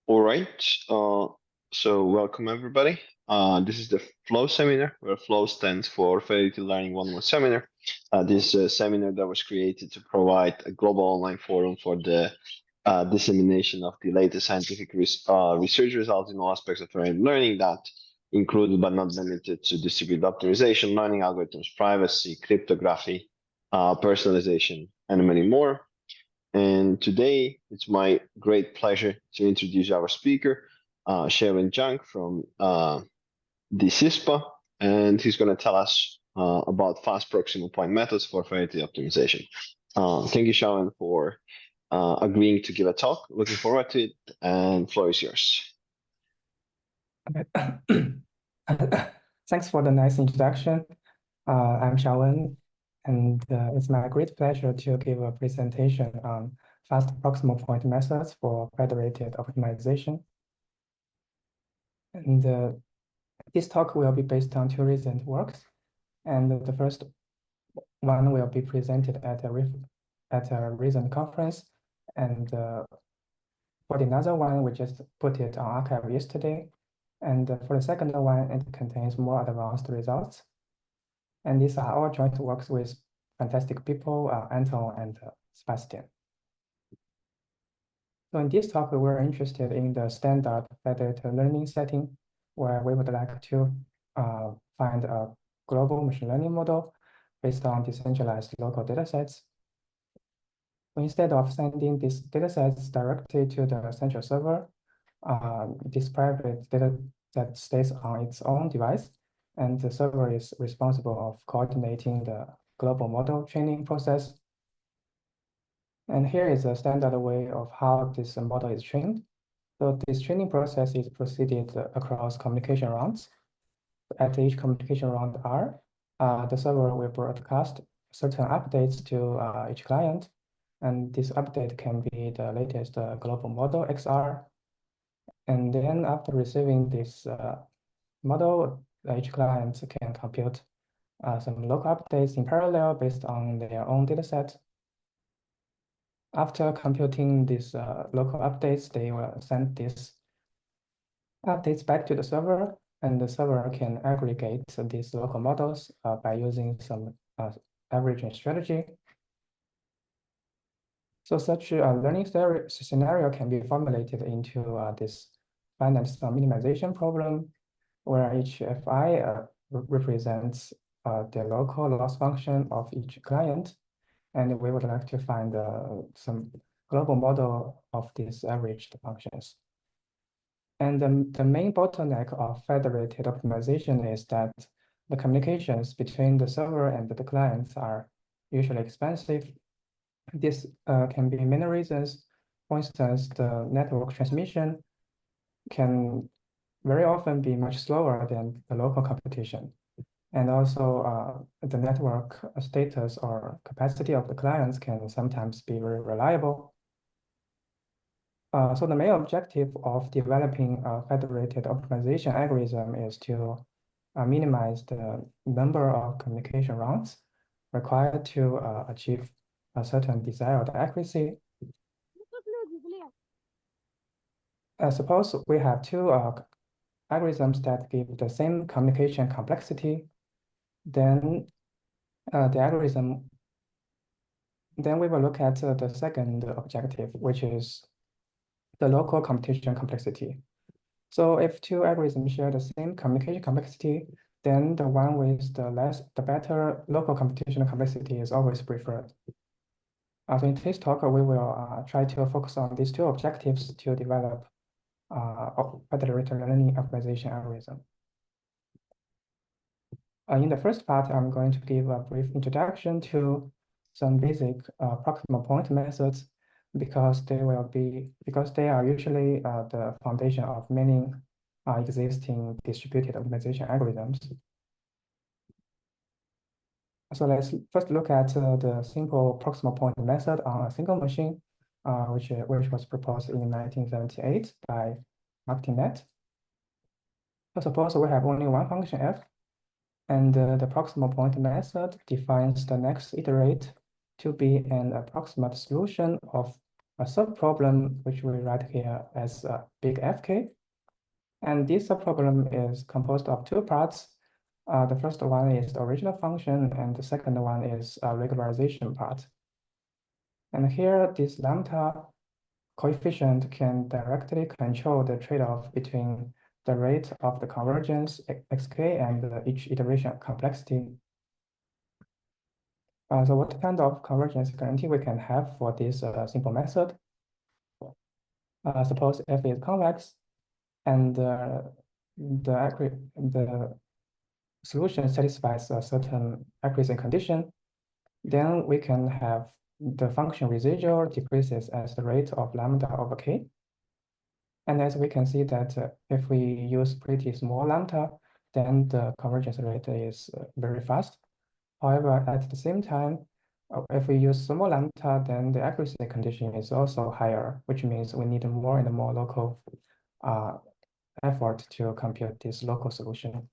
All right. So welcome everybody. This is the Flow seminar, where Flow stands for Federated Learning One-on-One Seminar. This is a seminar that was created to provide a global online forum for the dissemination of the latest scientific research results in all aspects of learning that included but not limited to distributed optimization, learning algorithms, privacy, cryptography, personalization, and many more. And today, it's my great pleasure to introduce our speaker, Xiaowen Jiang from the CISPA, and he's going to tell us about fast proximal point methods for variety optimization. Thank you, Xiaowen, for agreeing to give a talk. Looking forward to it, and floor is yours. Thanks for the nice introduction. I'm Xiaowen, and it's my great pleasure to give a presentation on fast proximal point methods for federated optimization. And this talk will be based on two recent works. And the first one will be presented at a recent conference. And for the other one, we just put it on archive yesterday. And for the second one, it contains more advanced results. And these are all joint works with fantastic people, Anton and Sebastian. So in this talk, we're interested in the standard federated learning setting, where we would like to find a global machine learning model based on decentralized local datasets. Instead of sending these datasets directly to the central server, this private data that stays on its own device, and the server is responsible of coordinating the global model training process. And here is a standard way of how this model is trained. So this training process is proceeded across communication rounds. At each communication round R, the server will broadcast certain updates to each client. And this update can be the latest global model XR. And then after receiving this model, each client can compute some local updates in parallel based on their own dataset. After computing these local updates, they will send these updates back to the server, and the server can aggregate these local models by using some averaging strategy. So such a learning scenario can be formulated into this finite sum minimization problem, where each Fi represents the local loss function of each client. And we would like to find some global model of these averaged functions. And the main bottleneck of federated optimization is that the communications between the server and the clients are usually expensive. This can be many reasons. For instance, the network transmission can very often be much slower than the local computation. And also the network status or capacity of the clients can sometimes be very reliable. So the main objective of developing a federated optimization algorithm is to minimize the number of communication rounds required to achieve a certain desired accuracy. Suppose we have two algorithms that give the same communication complexity, then then we will look at the second objective, which is the local computation complexity. So if two algorithms share the same communication complexity, then the one with the better local computation complexity is always preferred. So in today's talk, we will try to focus on these two objectives to develop federated learning optimization algorithm. In the first part, I'm going to give a brief introduction to some basic proximal point methods because they are usually the foundation of many existing distributed optimization algorithms. So let's first look at the simple proximal point method on a single machine, which was proposed in 1978 by Martinet. So suppose we have only one function f, and the proximal point method defines the next iterate to be an approximate solution of a subproblem which we write here as big Fk. And this subproblem is composed of two parts. The first one is the original function, and the second one is a regularization part. And here, this lambda coefficient can directly control the trade-off between the rate of the convergence xk and each iteration complexity. So what kind of convergence guarantee we can have for this simple method? Suppose f is convex, and the solution satisfies a certain accuracy condition, then we can have the function residual decreases as the rate of lambda over k. And as we can see that if we use pretty small lambda, then the convergence rate is very fast. However, at the same time, if we use small lambda, then the accuracy condition is also higher, which means we need more and more local effort to compute this local solution.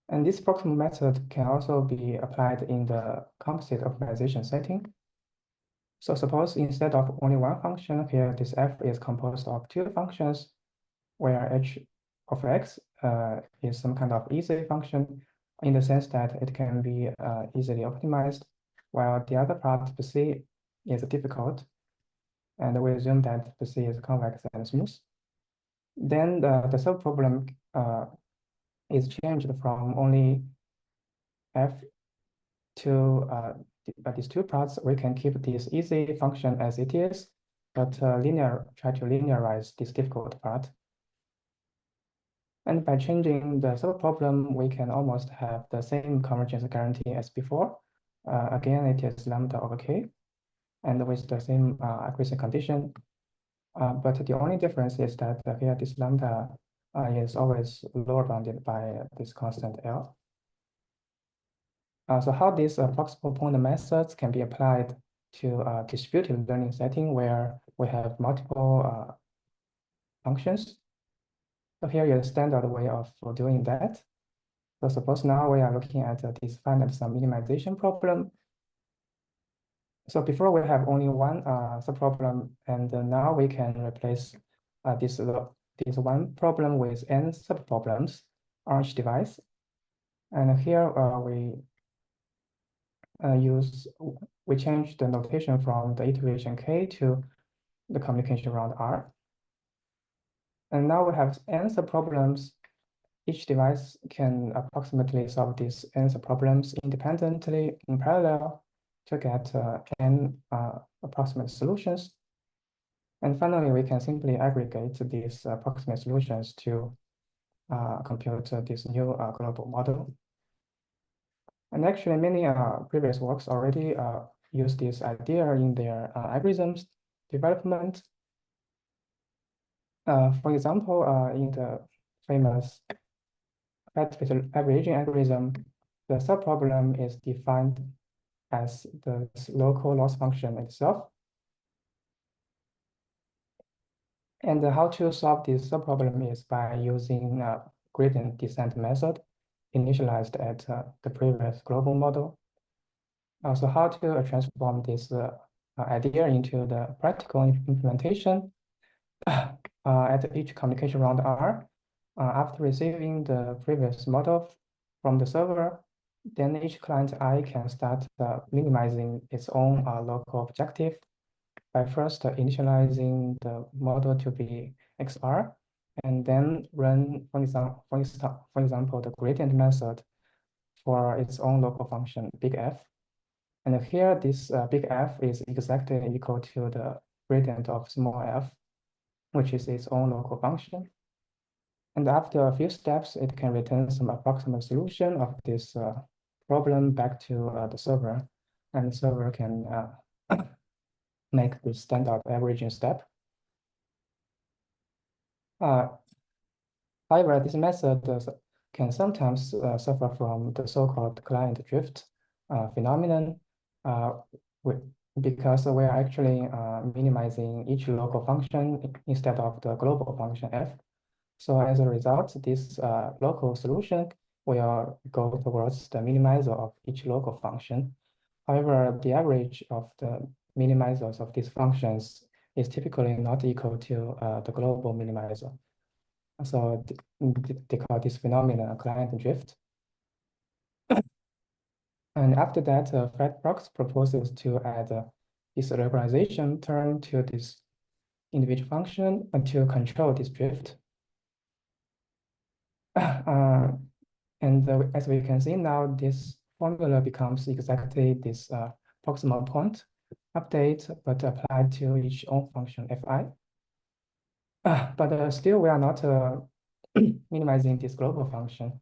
And this proximal method can also be applied in the composite optimization setting. So suppose instead of only one function here, this f is composed of two functions, where h of x is some kind of easy function in the sense that it can be easily optimized, while the other part, Pc, is difficult. And we assume that Pc is convex and smooth. Then the subproblem is changed from only f to these two parts. We can keep this easy function as it is, but try to linearize this difficult part. And by changing the subproblem, we can almost have the same convergence guarantee as before. Again, it is lambda over k, and with the same accuracy condition. But the only difference is that here this lambda is always lower bounded by this constant L. So how these Proximal-Point methods can be applied to a distributed learning setting where we have multiple functions. So here is a standard way of doing that. So suppose now we are looking at this finite sum minimization problem. So before we have only one subproblem, and now we can replace this one problem with n subproblems on each device. And here we change the notation from the iteration k to the communication round R. And now we have n subproblems. Each device can approximately solve these n subproblems independently in parallel to get n approximate solutions. And finally, we can simply aggregate these approximate solutions to compute this new global model. And actually, many previous works already use this idea in their algorithms development. For example, in the famous fat-based averaging algorithm, the subproblem is defined as the local loss function itself. And how to solve this subproblem is by using gradient descent method initialized at the previous global model. So how to transform this idea into the practical implementation at each communication round R. After receiving the previous model from the server, then each client I can start minimizing its own local objective by first initializing the model to be XR, and then run, for example, the gradient method for its own local function, big F. And here, this big F is exactly equal to the gradient of small f, which is its own local function. And after a few steps, it can return some approximate solution of this problem back to the server, and the server can make the standard averaging step. However, this method can sometimes suffer from the so-called client drift phenomenon because we are actually minimizing each local function instead of the global function f. So as a result, this local solution will go towards the minimizer of each local function. However, the average of the minimizers of these functions is typically not equal to the global minimizer. So they call this phenomenon a client drift. And after that, Fred Prox proposes to add this regularization term to this individual function to control this drift. And as we can see now, this formula becomes exactly this proximal point update, but applied to each own function fi. But still, we are not minimizing this global function.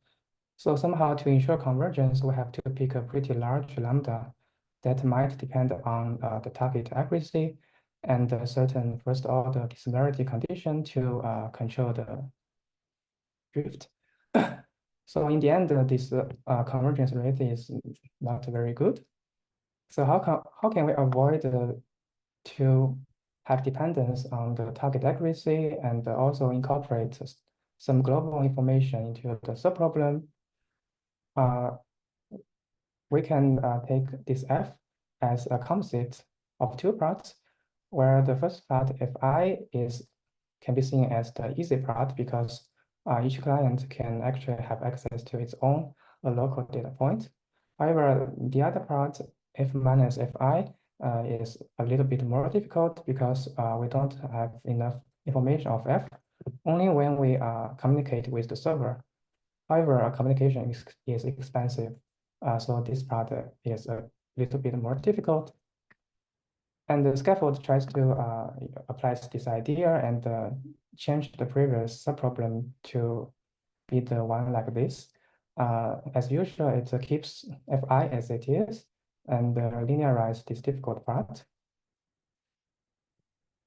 So somehow to ensure convergence, we have to pick a pretty large lambda that might depend on the target accuracy and a certain first order dissimilarity condition to control the drift. So in the end, this convergence rate is not very good. So how can we avoid to have dependence on the target accuracy and also incorporate some global information into the subproblem? We can take this f as a composite of two parts, where the first part fi can be seen as the easy part because each client can actually have access to its own local data point. However, the other part, f minus fi, is a little bit more difficult because we don't have enough information of f, only when we communicate with the server. However, communication is expensive, so this part is a little bit more difficult. And the scaffold tries to apply this idea and change the previous subproblem to be the one like this. As usual, it keeps fi as it is and linearize this difficult part.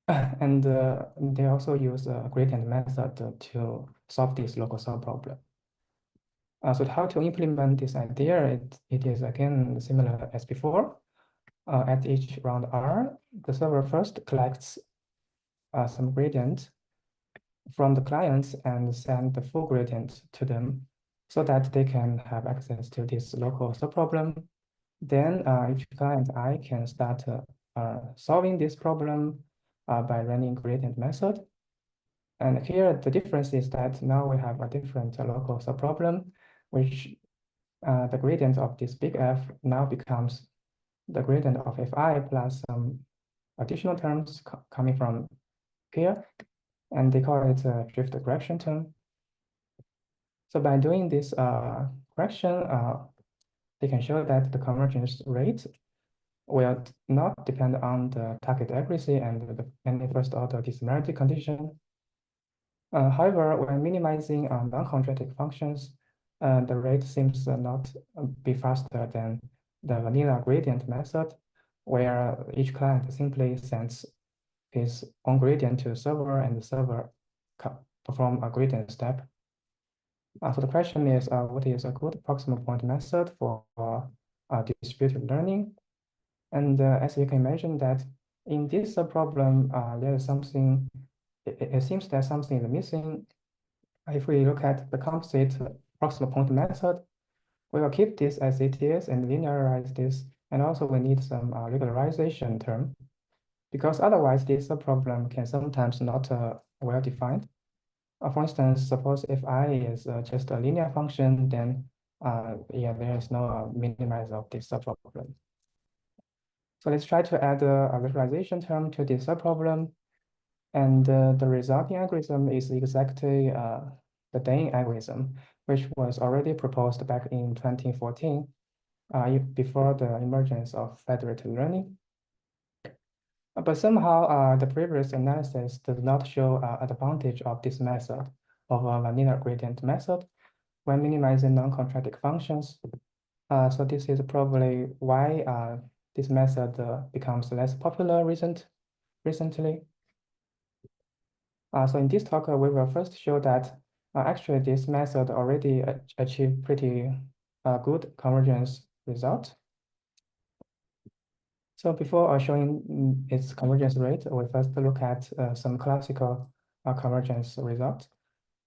And they also use a gradient method to solve this local subproblem. So how to implement this idea, it is again similar as before. At each round R, the server first collects some gradient from the clients and send the full gradient to them so that they can have access to this local subproblem. Then each client I can start solving this problem by running gradient method. And here the difference is that now we have a different local subproblem, which the gradient of this big F now becomes the gradient of fi plus some additional terms coming from here, and they call it a drift correction term. So by doing this correction, they can show that the convergence rate will not depend on the target accuracy and any first order dissimilarity condition. However, when minimizing non-quadratic functions, the rate seems not be faster than the vanilla gradient method, where each client simply sends his own gradient to the server and the server perform a gradient step. So the question is, what is a good proximal point method for distributed learning? And as you can imagine that in this problem, there is something, it seems that something is missing. If we look at the composite proximal point method, we will keep this as it is and linearize this. And also we need some regularization term, because otherwise this subproblem can sometimes not well defined. For instance, suppose if I is just a linear function, then yeah, there is no minimizer of this subproblem. So let's try to add a regularization term to this subproblem. And the resulting algorithm is exactly the Dane algorithm, which was already proposed back in 2014, before the emergence of federated learning. But somehow the previous analysis does not show advantage of this method of a vanilla gradient method when minimizing non-quadratic functions. So this is probably why this method becomes less popular recently. So in this talk, we will first show that actually this method already achieved pretty good convergence result. So before showing its convergence rate, we first look at some classical convergence results.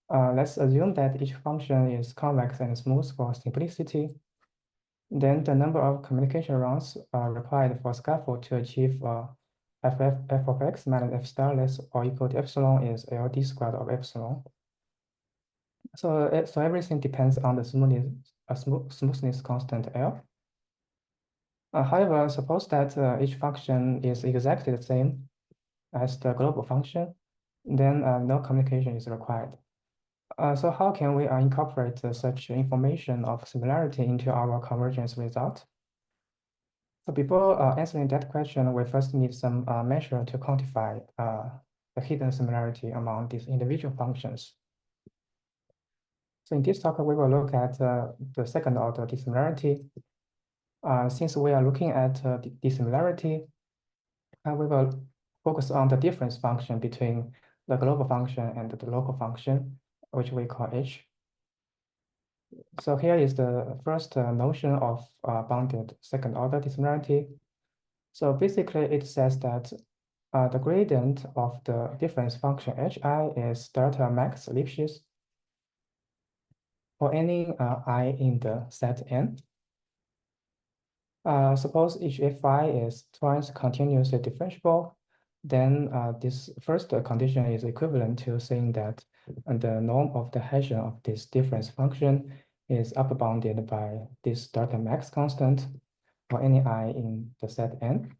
Let's assume that each function is convex and smooth for simplicity. Then the number of communication rounds required for scaffold to achieve f of x minus f star less or equal to epsilon is LD squared of epsilon. So everything depends on the smoothness constant L. However, suppose that each function is exactly the same as the global function, then no communication is required. So how can we incorporate such information of similarity into our convergence result? So before answering that question, we first need some measure to quantify the hidden similarity among these individual functions. So in this talk, we will look at the second order dissimilarity. Since we are looking at the dissimilarity, we will focus on the difference function between the global function and the local function, which we call H. So here is the first notion of bounded second order dissimilarity. So basically it says that the gradient of the difference function hi is delta max Lipschitz for any I in the set N. Suppose each fi is twice continuously differentiable, then this first condition is equivalent to saying that the norm of the Hessian of this difference function is upbounded by this delta max constant for any I in the set N.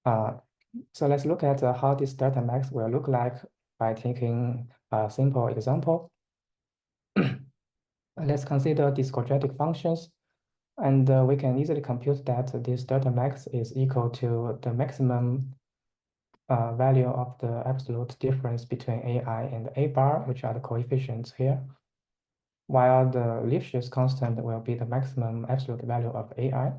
So let's look at how this delta max will look like by taking a simple example. Let's consider these quadratic functions, and we can easily compute that this delta max is equal to the maximum value of the absolute difference between AI and A bar, which are the coefficients here, while the Lipschitz constant will be the maximum absolute value of AI.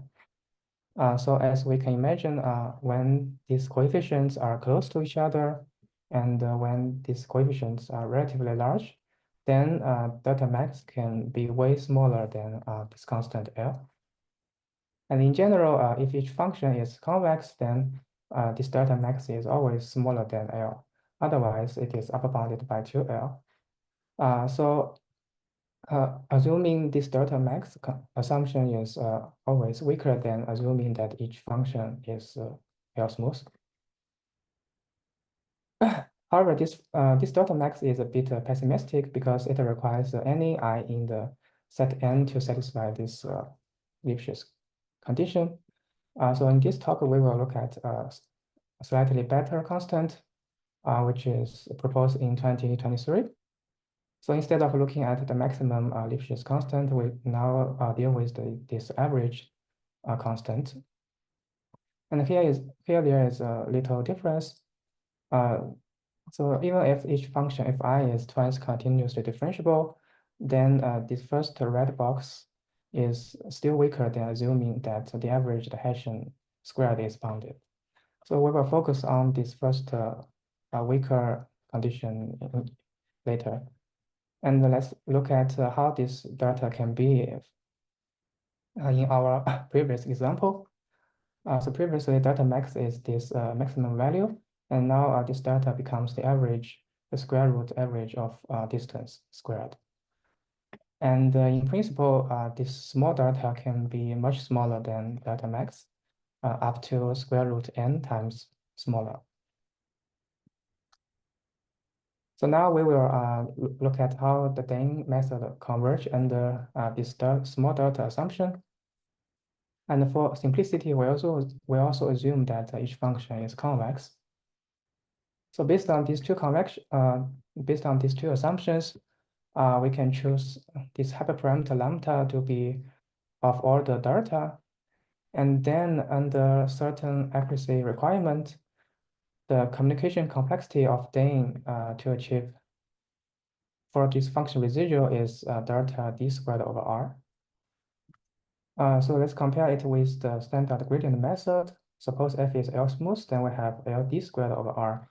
So as we can imagine, when these coefficients are close to each other, and when these coefficients are relatively large, then delta max can be way smaller than this constant L. And in general, if each function is convex, then this delta max is always smaller than L. Otherwise, it is upbounded by 2L. So assuming this delta max assumption is always weaker than assuming that each function is L smooth. However, this delta max is a bit pessimistic because it requires any I in the set N to satisfy this Lipschitz condition. So in this talk, we will look at a slightly better constant, which is proposed in 2023. So instead of looking at the maximum Lipschitz constant, we now deal with this average constant. And here there is a little difference. So even if each function fi is twice continuously differentiable, then this first red box is still weaker than assuming that the averaged Hessian squared is bounded. So we will focus on this first weaker condition later. And let's look at how this data can be in our previous example. So previously, delta max is this maximum value, and now this delta becomes the average, the square root average of distance squared. And in principle, this small delta can be much smaller than delta max, up to square root n times smaller. So now we will look at how the Dane method converge under this small delta assumption. And for simplicity, we also assume that each function is convex. So based on these two assumptions, we can choose this hyperparameter lambda to be of order delta, and then under certain accuracy requirement, the communication complexity of Dane to achieve for this function residual is delta d squared over r. So let's compare it with the standard gradient method. Suppose f is L smooth, then we have L d squared over r.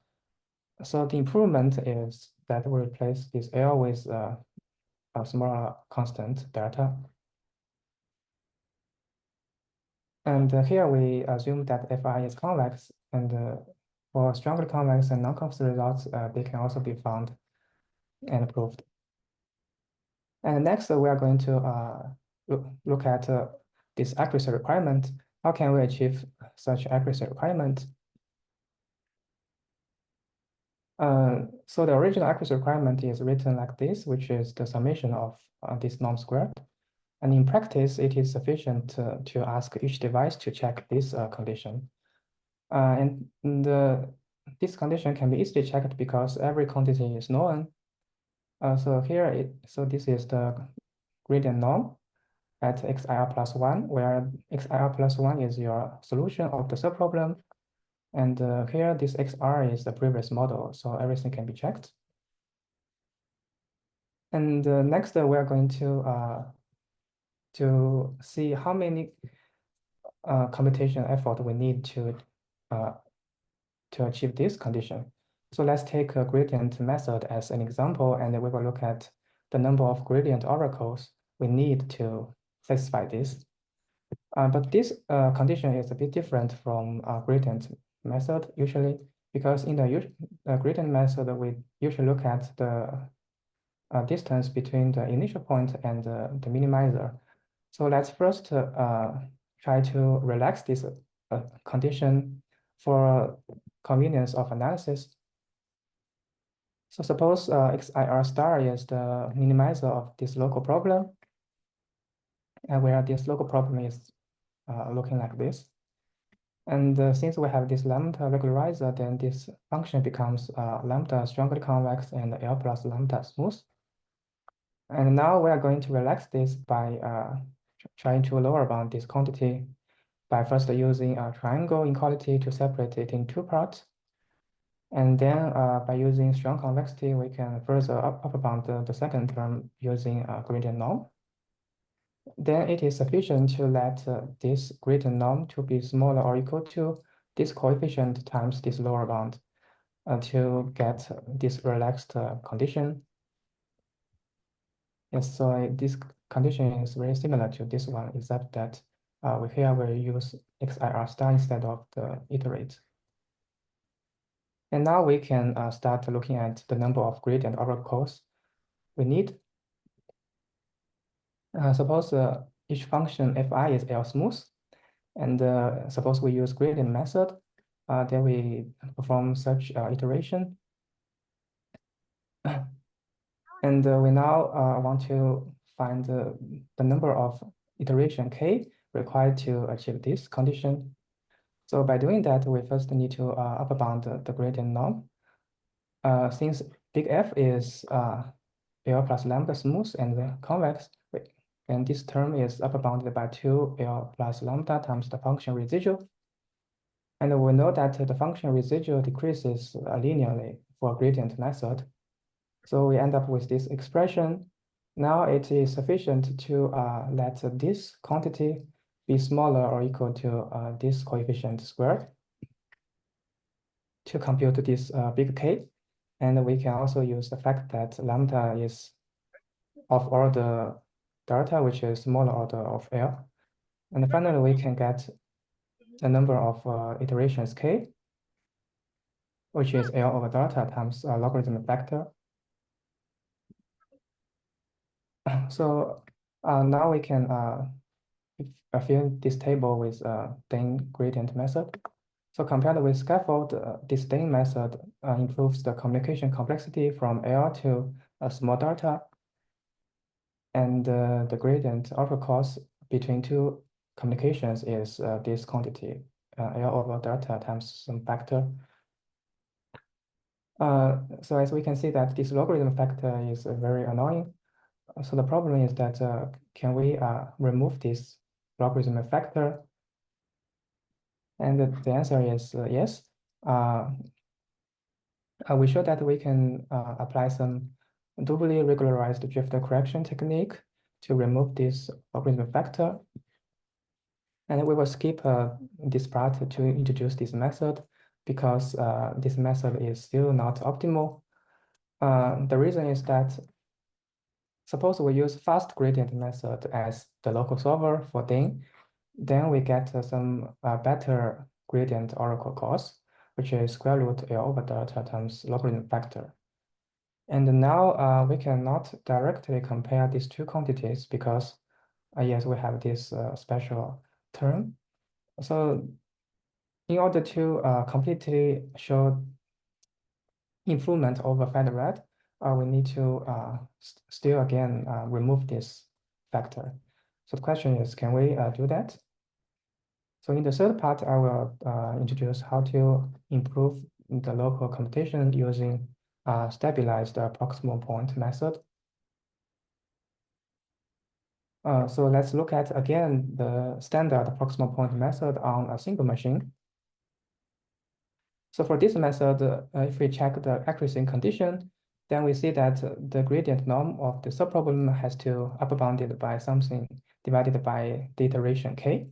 So the improvement is that we replace this L with a smaller constant delta. And here we assume that fi is convex, and for strongly convex and non-convex results, they can also be found and proved. And next, we are going to look at this accuracy requirement. How can we achieve such accuracy requirement? So the original accuracy requirement is written like this, which is the summation of this norm squared. And in practice, it is sufficient to ask each device to check this condition. This condition can be easily checked because every quantity is known. So this is the gradient norm at xir plus 1, where xir plus 1 is your solution of the subproblem. And here, this xr is the previous model, so everything can be checked. And next, we are going to see how many computation effort we need to achieve this condition. So let's take a gradient method as an example, and we will look at the number of gradient oracles we need to satisfy this. But this condition is a bit different from gradient method usually, because in the gradient method, we usually look at the distance between the initial point and the minimizer. So let's first try to relax this condition for convenience of analysis. So suppose xir star is the minimizer of this local problem, and where this local problem is looking like this. And since we have this lambda regularizer, then this function becomes lambda strongly convex and L plus lambda smooth. And now we are going to relax this by trying to lower bound this quantity by first using a triangle inequality to separate it in two parts. And then by using strong convexity, we can further upper bound the second term using a gradient norm. Then it is sufficient to let this gradient norm to be smaller or equal to this coefficient times this lower bound to get this relaxed condition. Yes, so this condition is very similar to this one, except that here we use xir star instead of the iterate. And now we can start looking at the number of gradient oracles we need. Suppose each function fi is L smooth, and suppose we use gradient method, then we perform such iteration. And we now want to find the number of iteration k required to achieve this condition. So by doing that, we first need to upper bound the gradient norm. Since big F is L plus lambda smooth and convex, and this term is upper bounded by 2 L plus lambda times the function residual. And we know that the function residual decreases linearly for gradient method. So we end up with this expression. Now it is sufficient to let this quantity be smaller or equal to this coefficient squared to compute this big K. And we can also use the fact that lambda is of order delta, which is smaller order of L. And finally, we can get the number of iterations K, which is L over delta times logarithm factor. So now we can fill this table with Dane gradient method. So compared with scaffold, this Dane method improves the communication complexity from L to a small delta. And the gradient oracles between two communications is this quantity, L over delta times some factor. So as we can see that this logarithm factor is very annoying. So the problem is that can we remove this logarithm factor? And the answer is yes. We show that we can apply some doubly regularized drift correction technique to remove this logarithm factor. And we will skip this part to introduce this method because this method is still not optimal. The reason is that suppose we use fast gradient method as the local solver for Dane, then we get some better gradient oracle cost, which is square root L over delta times logarithm factor. And now we cannot directly compare these two quantities because Yes, we have this special term. So in order to completely show improvement over Federated, we need to still again remove this factor. So the question is, can we do that? So in the third part, I will introduce how to improve the local computation using stabilized Proximal-Point method. So let's look at again the standard Proximal-Point method on a single machine. So for this method, if we check the accuracy condition, then we see that the gradient norm of the subproblem has to upbounded by something divided by the iteration k.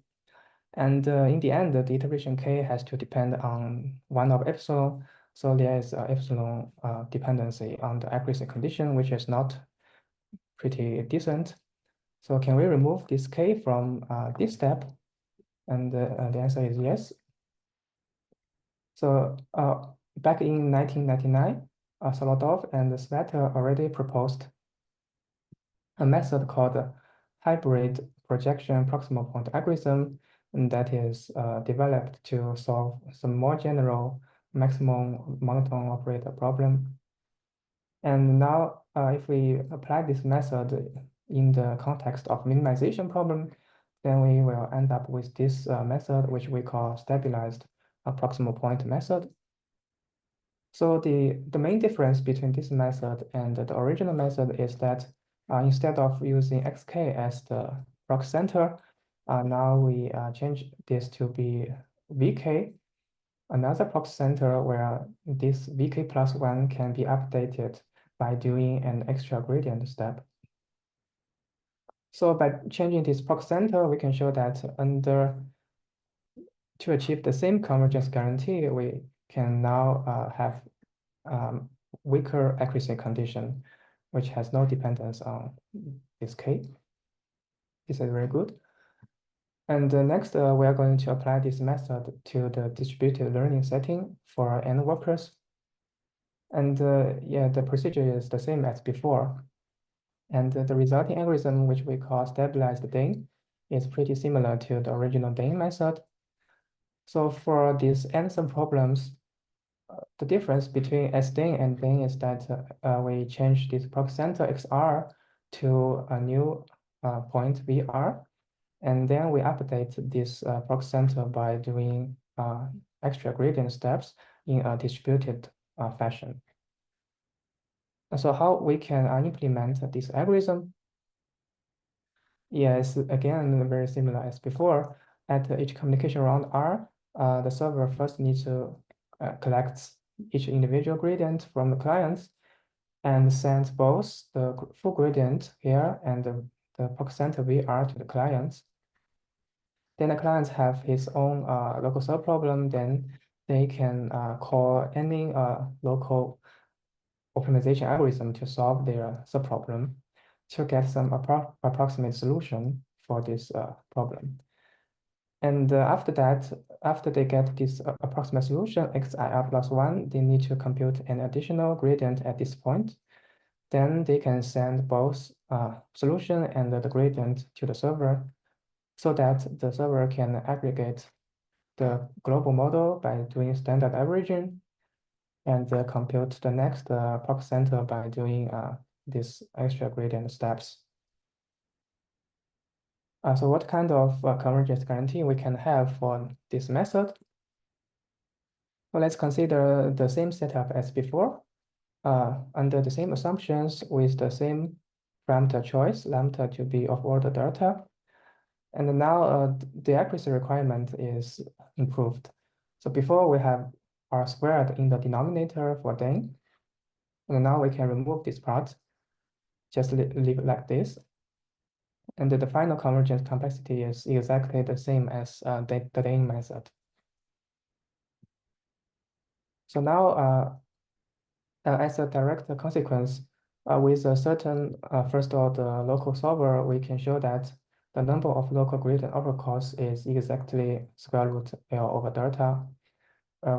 And in the end, the iteration k has to depend on 1 of epsilon. So there is epsilon dependency on the accuracy condition, which is not pretty decent. So can we remove this k from this step? And the answer is yes. So back in 1999, Solodov and Svetter already proposed a method called hybrid projection proximal point algorithm, and that is developed to solve some more general maximum monotone operator problem. And now, if we apply this method in the context of minimization problem, then we will end up with this method, which we call stabilized proximal point method. So the main difference between this method and the original method is that instead of using xk as the prox center, now we change this to be vk, another prox center where this vk plus 1 can be updated by doing an extra gradient step. So by changing this prox center, we can show that to achieve the same convergence guarantee, we can now have weaker accuracy condition, which has no dependence on this k. This is very good. And next, we are going to apply this method to the distributed learning setting for N workers. And yeah, the procedure is the same as before. And the resulting algorithm, which we call stabilized Dane, is pretty similar to the original Dane method. So for these N-sum problems, the difference between S-Dane and Dane is that we change this prox center XR to a new point VR, and then we update this prox center by doing extra gradient steps in a distributed fashion. So how we can implement this algorithm? Yes, again, very similar as before. At each communication round R, the server first needs to collect each individual gradient from the clients and send both the full gradient here and the prox center VR to the clients. Then the clients have his own local subproblem, then they can call any local optimization algorithm to solve their subproblem to get some approximate solution for this problem. And after that, after they get this approximate solution, xir plus 1, they need to compute an additional gradient at this point. Then they can send both solution and the gradient to the server so that the server can aggregate the global model by doing standard averaging and compute the next prox center by doing these extra gradient steps. So what kind of convergence guarantee we can have for this method? Well, let's consider the same setup as before, under the same assumptions with the same parameter choice, lambda to be of order delta. And now the accuracy requirement is improved. So before we have R squared in the denominator for Dane, and now we can remove this part, just leave it like this. And the final convergence complexity is exactly the same as the Dane method. So now, as a direct consequence, with a certain first order local solver, we can show that the number of local gradient overcosts is exactly square root L over delta,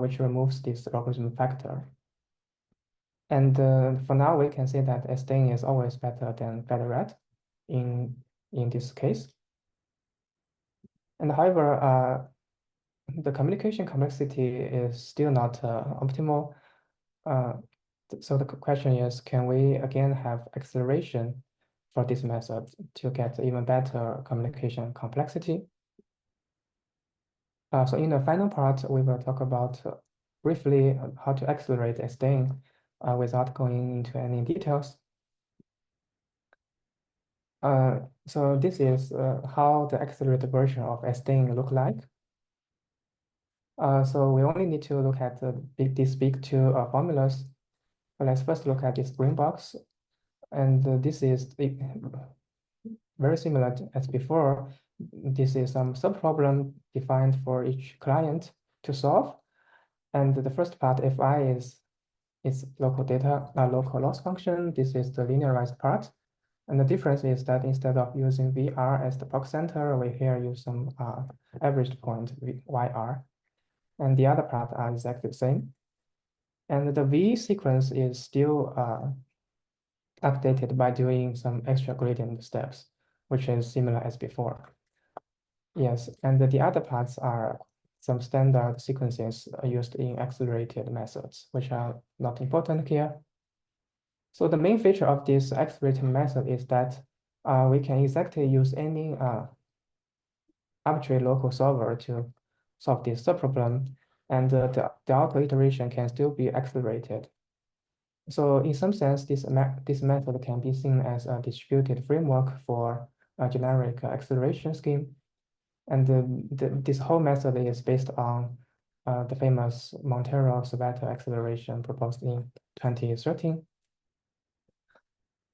which removes this logarithm factor. And for now, we can say that S-Dane is always better than Federated in in this case. And however, the communication complexity is still not optimal. So the question is, can we again have acceleration for this method to get even better communication complexity? So in the final part, we will talk about briefly how to accelerate SDN without going into any details. So this is how the accelerated version of SDN look like. So we only need to look at these big two formulas. Let's first look at this green box. And this is very similar as before. This is some subproblem defined for each client to solve. And the first part, Fi is its local data, local loss function. This is the linearized part. And the difference is that instead of using VR as the box center, we here use some average point YR. And the other part are exactly the same. And the V sequence is still updated by doing some extra gradient steps, which is similar as before. Yes, and the other parts are some standard sequences used in accelerated methods, which are not important here. So the main feature of this accelerated method is that we can exactly use any arbitrary local solver to solve this subproblem, and the auto iteration can still be accelerated. So in some sense, this method can be seen as a distributed framework for a generic acceleration scheme. And this whole method is based on the famous Montero-Sabato acceleration proposed in 2013.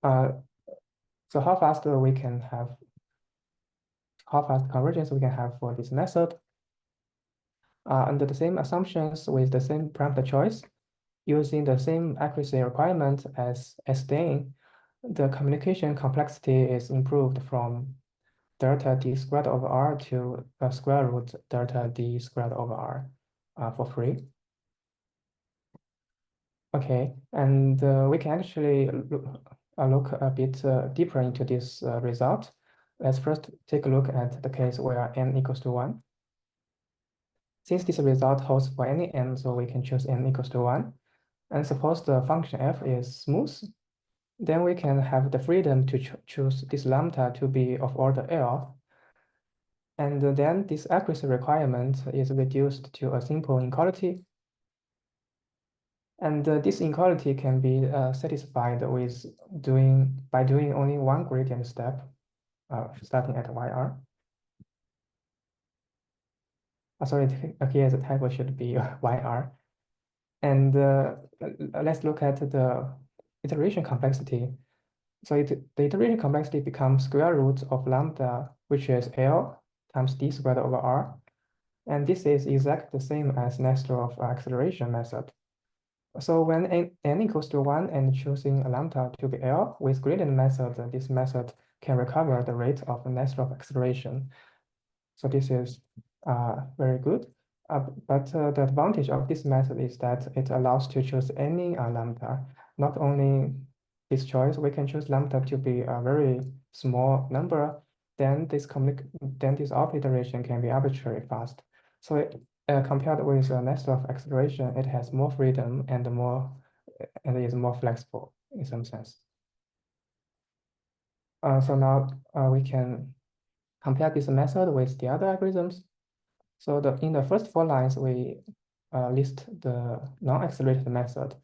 So how fast convergence we can have for this method? Under the same assumptions with the same parameter choice, using the same accuracy requirement as SDN, the communication complexity is improved from delta d squared over r to square root delta d squared over r for free. Okay, and we can actually look a bit deeper into this result. Let's first take a look at the case where n equals to 1. Since this result holds for any n, so we can choose n equals to 1. And suppose the function f is smooth, then we can have the freedom to choose this lambda to be of order L. And then this accuracy requirement is reduced to a simple inequality. And this inequality can be satisfied by doing only one gradient step, starting at YR. Sorry, here the typo should be YR. And let's look at the iteration complexity. So the iteration complexity becomes square root of lambda, which is L times d squared over R. And this is exactly the same as Nesterov acceleration method. So when n equals to 1 and choosing a lambda to be L with gradient method, this method can recover the rate of Nesterov acceleration. So this is very good. But the advantage of this method is that it allows to choose any lambda. Not only this choice, we can choose lambda to be a very small number. Then this auto iteration can be arbitrary fast. So compared with Nesterov acceleration, it has more freedom and is more flexible in some sense. So now we can compare this method with the other algorithms. So in the first 4 lines, we list the non-accelerated method,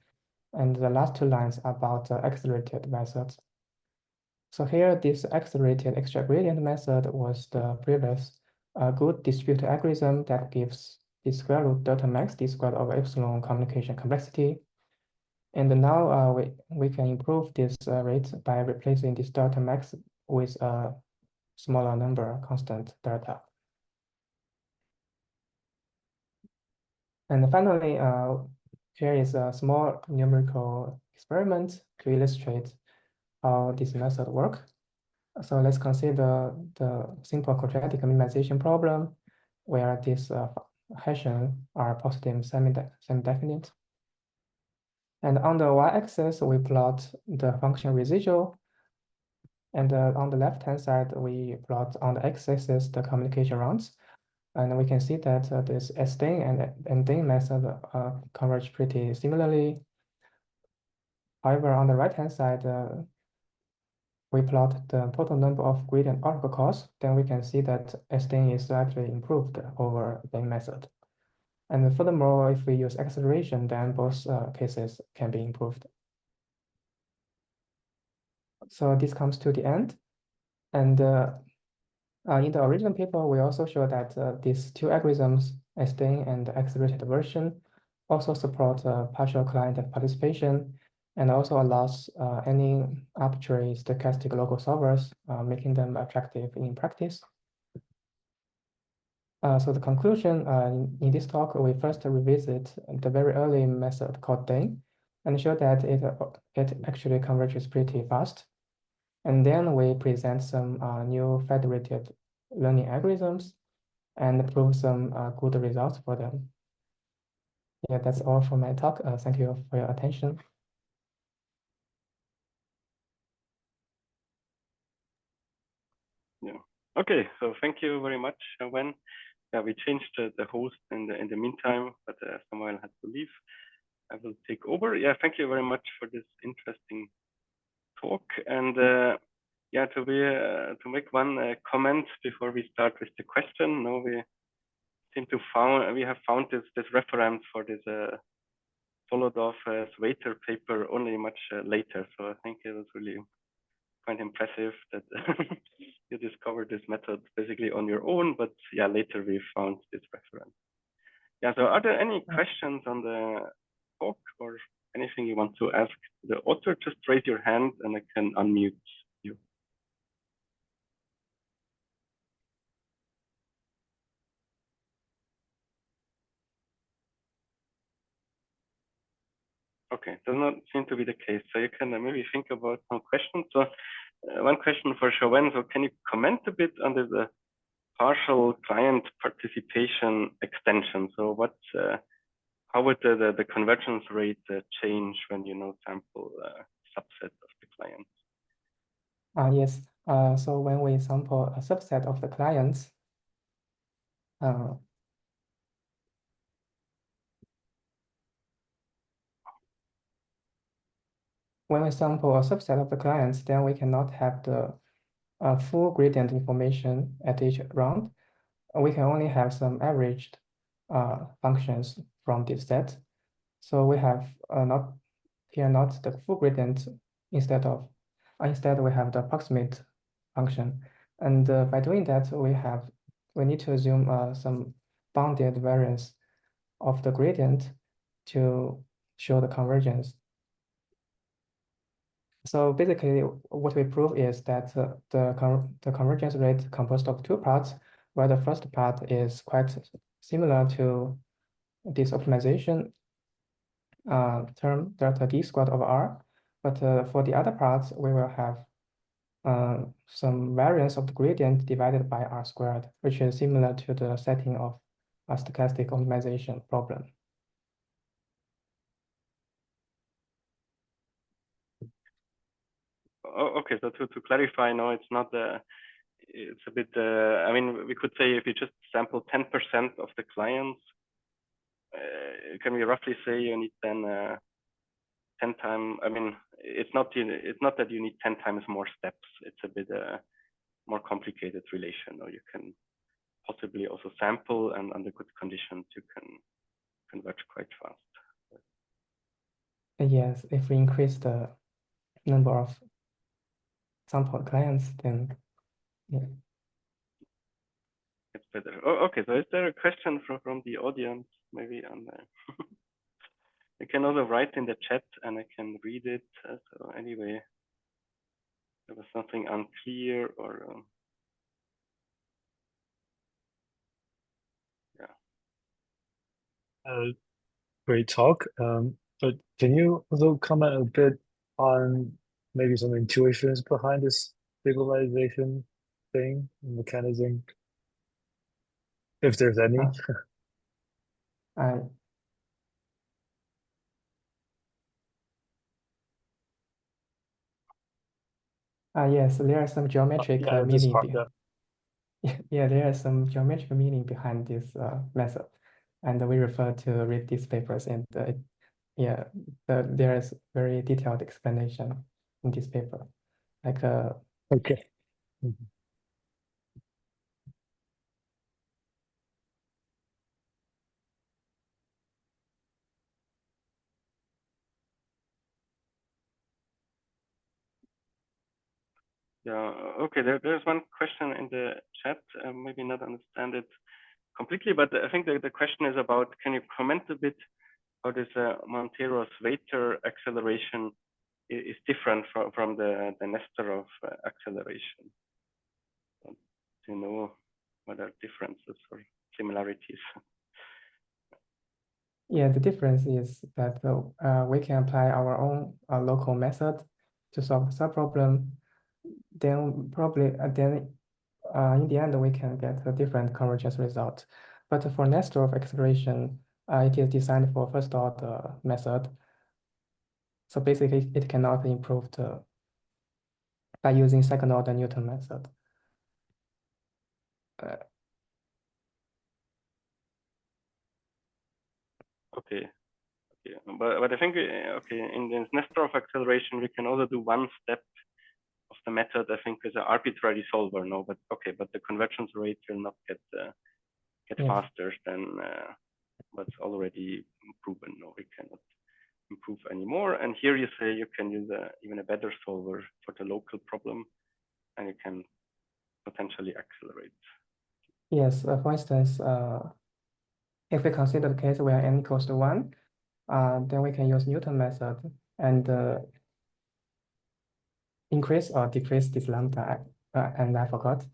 and the last 2 lines are about accelerated methods. So here, this accelerated extra gradient method was the previous good distributed algorithm that gives the square root delta max d squared over epsilon communication complexity. And now we can improve this rate by replacing this delta max with a smaller number constant delta. And finally, here is a small numerical experiment to illustrate how this method works. So let's consider the simple quadratic minimization problem where these Hessian are positive semi-definite. And on the y-axis, we plot the function residual. And on the left-hand side, we plot on the x-axis the communication rounds. And we can see that this SDIN and DIN method converge pretty similarly. However, on the right-hand side, we plot the total number of gradient oracle calls, then we can see that SDIN is slightly improved over DIN method. And furthermore, if we use acceleration, then both cases can be improved. So this comes to the end. And in the original paper, we also show that these two algorithms, SDIN and the accelerated version, also support partial client participation and also allows any arbitrary stochastic local solvers, making them attractive in practice. So the conclusion in this talk, we first revisit the very early method called DIN and show that it actually converges pretty fast. And then we present some new federated learning algorithms and prove some good results for them. Yeah, that's all for my talk. Thank you for your attention. Yeah. Okay. So thank you very much, Wen. Yeah, we changed the host in the meantime, but Samuel had to leave. I will take over. Yeah, thank you very much for this interesting talk. And yeah, to make one comment before we start with the question. No, we have found this reference for this Solodov-Swaiter paper only much later. So I think it was really quite impressive that you discovered this method basically on your own, but yeah, later we found this reference. Yeah, so are there any questions on the talk or anything you want to ask the author? Just raise your hand and I can unmute you. Okay, does not seem to be the case. So you can maybe think about some questions. So one question for Xiaowen. So can you comment a bit on the partial client participation extension? So what, how would the convergence rate change when you sample a subset of the clients? Yes. So when we sample a subset of the clients, when we sample a subset of the clients, then we cannot have the full gradient information at each round. We can only have some averaged functions from this set. So we have not the full gradient instead we have the approximate function. And by doing that, we need to assume some bounded variance of the gradient to show the convergence. So basically, what we prove is that the convergence rate composed of two parts, where the first part is quite similar to this optimization term delta d squared over r. But for the other parts, we will have some variance of the gradient divided by r squared, which is similar to the setting of a stochastic optimization problem. Oh, okay, so to clarify, no, it's not it's a bit, I mean, we could say if you just sample 10% of the clients, can we roughly say you need then 10 times, I mean, it's not that you need 10 times more steps. It's a bit more complicated relation, or you can possibly also sample and under good conditions, you can converge quite fast. Yes, if we increase the number of sample clients, then yeah. It's better. Oh, okay, so is there a question from the audience, maybe on the you can also write in the chat and I can read it. So anyway, there was something unclear or yeah. Great talk. But can you also comment a bit on maybe some intuitions behind this stabilization thing, mechanism, if there's any? Yes, there are some geometric Yeah, this meaning. part, yeah. Yeah, there are some geometric meaning behind this method, and we refer to read these papers, and yeah, there is very detailed explanation in this paper. Like Okay. Mhm. Yeah, okay. There's one question in the chat. Maybe not understand it completely, but I think the question is about, can you comment a bit how this Montero's Waiter acceleration is different from the Nesterov acceleration? Do you know what are differences or similarities? yeah, the difference is that we can apply our own local method to solve the subproblem. Then probably in the end we can get a different convergence result. But for Nesterov acceleration, it is designed for first order method. So basically, it cannot be improved by using second order Newton method. Okay. Okay, but I think okay, in the Nesterov acceleration we can also do one step of the method. I think as an arbitrary solver. No, but okay, but the convergence rate will not get Yes. faster than what's already proven. No, we cannot improve anymore. And here you say you can use even a better solver for the local problem, and you can potentially accelerate. Yes, for instance, if we consider the case where n equals to 1, then we can use Newton method and increase or decrease this lambda, and I forgot.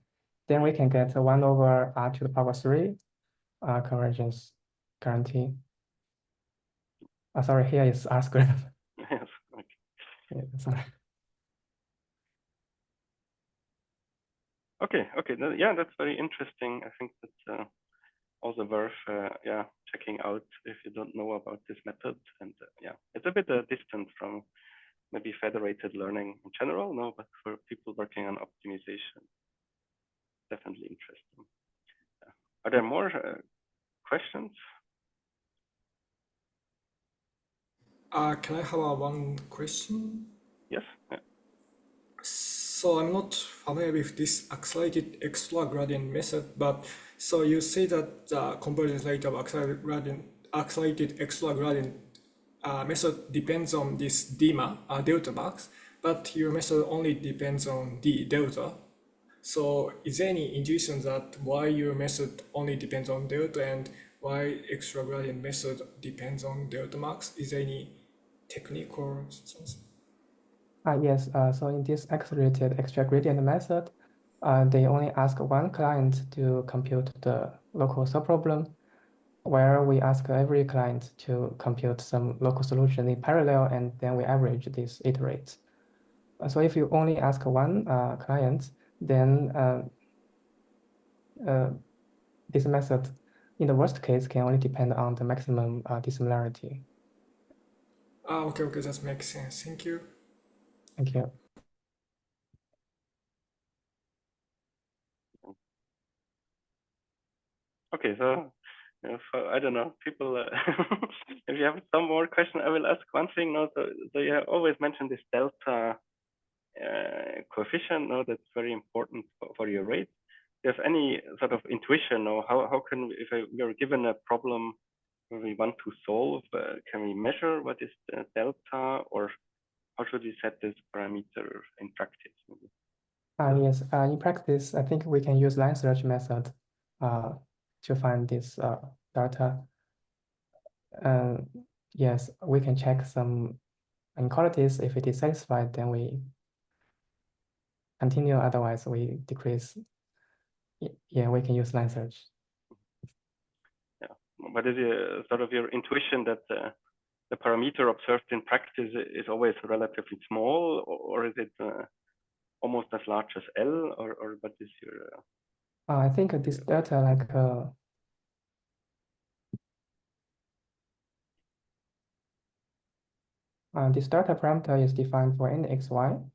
Then we can get 1 over r to the power 3 convergence guarantee. Sorry, here is r squared. Yes. Okay. Yeah, sorry. Okay. Okay. Yeah, that's very interesting. I think that's also worth yeah, checking out if you don't know about this method. And yeah, it's a bit distant from maybe federated learning in general, no, but for people working on optimization, definitely interesting. Yeah. Are there more questions? Can I have one question? Yes. Yeah. So I'm not familiar with this accelerated extra gradient method, but so you say that the convergence rate of accelerated extra gradient method depends on this DMA, delta max, but your method only depends on d delta. So is there any intuition that why your method only depends on delta and why extra gradient method depends on delta max? Is there any technique or something? Yes, so in this accelerated extra gradient method, they only ask one client to compute the local subproblem, where we ask every client to compute some local solution in parallel, and then we average these iterates. So if you only ask one client, then this method, in the worst case, can only depend on the maximum dissimilarity. Okay, that makes sense. Thank you. Thank you. Okay, so I don't know, people, if you have some more question, I will ask one thing. No, so you always mention this delta coefficient. No, that's very important for your rate. Do you have any sort of intuition, or how can we, if we are given a problem where we want to solve, can we measure what is the delta, or how should we set this parameter in practice? Yes, in practice, I think we can use line search method to find this data. Yes, we can check some inequalities. If it is satisfied, then we continue. Otherwise, we decrease. Yeah, we can use line search. Yeah, but is it sort of your intuition that the parameter observed in practice is always relatively small, or is it almost as large as L, or what is your? I think this data, like this data parameter is defined for n xy.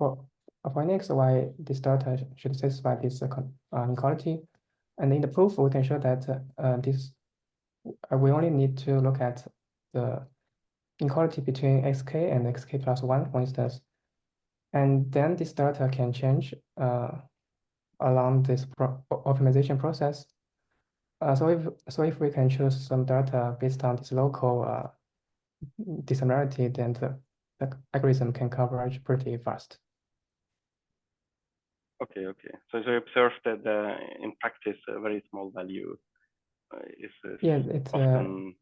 for any XY, this delta should satisfy this inequality. And in the proof, we can show that we only need to look at the inequality between xk and xk plus 1, for instance. And then this delta can change along this optimization process. So if we can choose some delta based on this local dissimilarity, then the algorithm can converge pretty fast. Okay. So you observe that in practice a very small value is Yeah, it's often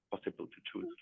possible to choose.